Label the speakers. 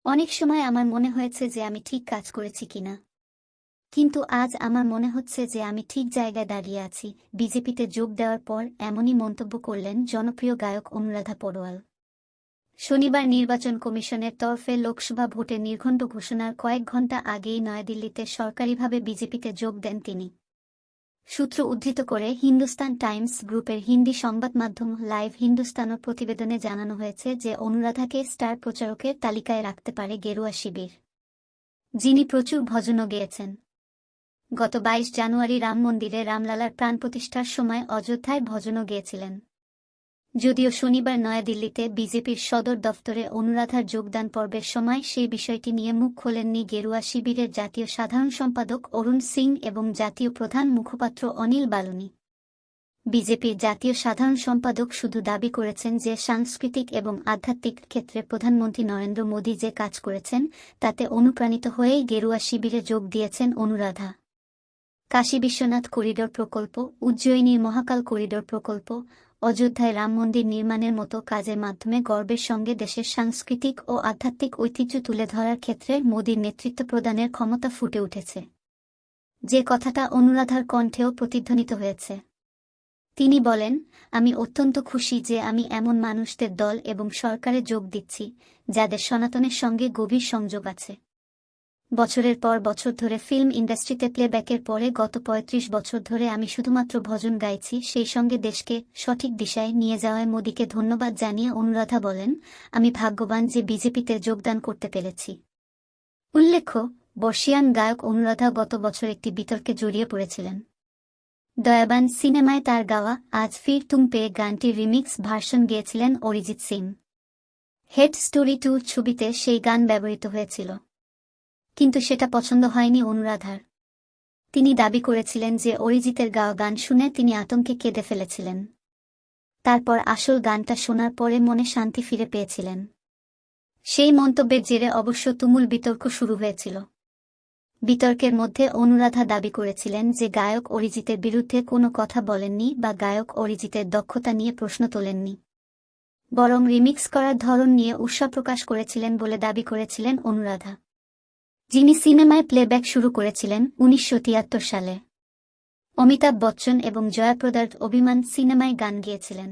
Speaker 1: অনেক সময় আমার মনে হয়েছে যে আমি ঠিক কাজ করেছি কিনা, কিন্তু আজ আমার মনে হচ্ছে যে আমি ঠিক জায়গায় দাঁড়িয়ে আছি। বিজেপিতে যোগ দেওয়ার পর এমনই মন্তব্য করলেন জনপ্রিয় গায়ক অনুরাধা পড়োয়াল। শনিবার নির্বাচন কমিশনের তরফে লোকসভা ভোটের নির্ঘণ্ট ঘোষণার কয়েক ঘণ্টা আগেই নয়াদিল্লিতে সরকারিভাবে বিজেপিতে যোগ দেন তিনি। সূত্র উদ্ধৃত করে হিন্দুস্তান টাইমস গ্রুপের হিন্দি সংবাদ মাধ্যম লাইভ হিন্দুস্তানের প্রতিবেদনে জানানো হয়েছে যে অনুরাধাকে স্টার প্রচারকের তালিকায় রাখতে পারে গেরুয়া শিবির, যিনি প্রচুর ভজনও গেয়েছেন। গত ২২ জানুয়ারি রাম মন্দিরে রামলালার প্রাণ প্রতিষ্ঠার সময় অযোধ্যায় ভজনও গেয়েছিলেন। যদিও শনিবার নয়াদিল্লিতে বিজেপির সদর দফতরে অনুরাধার যোগদান পর্বের সময় সেই বিষয়টি নিয়ে মুখ খোলেননি গেরুয়া শিবিরের জাতীয় সাধারণ সম্পাদক অরুণ সিং এবং জাতীয় প্রধান মুখপাত্র অনিল বালুনি। বিজেপির জাতীয় সাধারণ সম্পাদক শুধু দাবি করেছেন যে সাংস্কৃতিক এবং আধ্যাত্মিক ক্ষেত্রে প্রধানমন্ত্রী নরেন্দ্র মোদী যে কাজ করেছেন তাতে অনুপ্রাণিত হয়েই গেরুয়া শিবিরে যোগ দিয়েছেন অনুরাধা। কাশী বিশ্বনাথ করিডোর প্রকল্প, উজ্জয়িনীর মহাকাল করিডোর প্রকল্প, অযোধ্যায় রাম মন্দির নির্মাণের মতো কাজের মাধ্যমে গর্বের সঙ্গে দেশের সাংস্কৃতিক ও আধ্যাত্মিক ঐতিহ্য তুলে ধরার ক্ষেত্রে মোদীর নেতৃত্ব প্রদানের ক্ষমতা ফুটে উঠেছে, যে কথাটা অনুরাধার কণ্ঠেও প্রতিধ্বনিত হয়েছে। তিনি বলেন, আমি অত্যন্ত খুশি যে আমি এমন মানুষদের দল এবং সরকারে যোগ দিচ্ছি যাদের সনাতনের সঙ্গে গভীর সংযোগ আছে। বছরের পর বছর ধরে ফিল্ম ইন্ডাস্ট্রিতে প্লেব্যাকের পরে গত ৩৫ বছর ধরে আমি শুধুমাত্র ভজন গাইছি, সেই সঙ্গে দেশকে সঠিক দিশায় নিয়ে যাওয়ায় মোদীকে ধন্যবাদ জানিয়ে অনুরাধা বলেন, আমি ভাগ্যবান যে বিজেপিতে যোগদান করতে পেরেছি। উল্লেখ্য, বর্ষীয়ান গায়ক অনুরাধা গত বছর একটি বিতর্কে জড়িয়ে পড়েছিলেন। দয়াবান সিনেমায় তার গাওয়া আজ ফির তুম পে গানটির রিমিক্স ভার্সন গেয়েছিলেন অরিজিৎ সিং। হেড স্টোরি 2 ছবিতে সেই গান ব্যবহৃত হয়েছিল, কিন্তু সেটা পছন্দ হয়নি অনুরাধার। তিনি দাবি করেছিলেন যে অরিজিতের গাওয়া গান শুনে তিনি আতঙ্কে কেঁদে ফেলেছিলেন। তারপর আসল গানটা শোনার পরে মনে শান্তি ফিরে পেয়েছিলেন। সেই মন্তব্যের জেরে অবশ্য তুমুল বিতর্ক শুরু হয়েছিল। বিতর্কের মধ্যে অনুরাধা দাবি করেছিলেন যে গায়ক অরিজিতের বিরুদ্ধে কোনো কথা বলেননি বা গায়ক অরিজিতের দক্ষতা নিয়ে প্রশ্ন তোলেননি, বরং রিমিক্স করার ধরন নিয়ে উৎসাহ প্রকাশ করেছিলেন বলে দাবি করেছিলেন অনুরাধা, যিনি সিনেমায় প্লেব্যাক শুরু করেছিলেন ১৯৭৩ সালে। অমিতাভ বচ্চন এবং জয়াপ্রদার অভিমান সিনেমায় গান গেয়েছিলেন।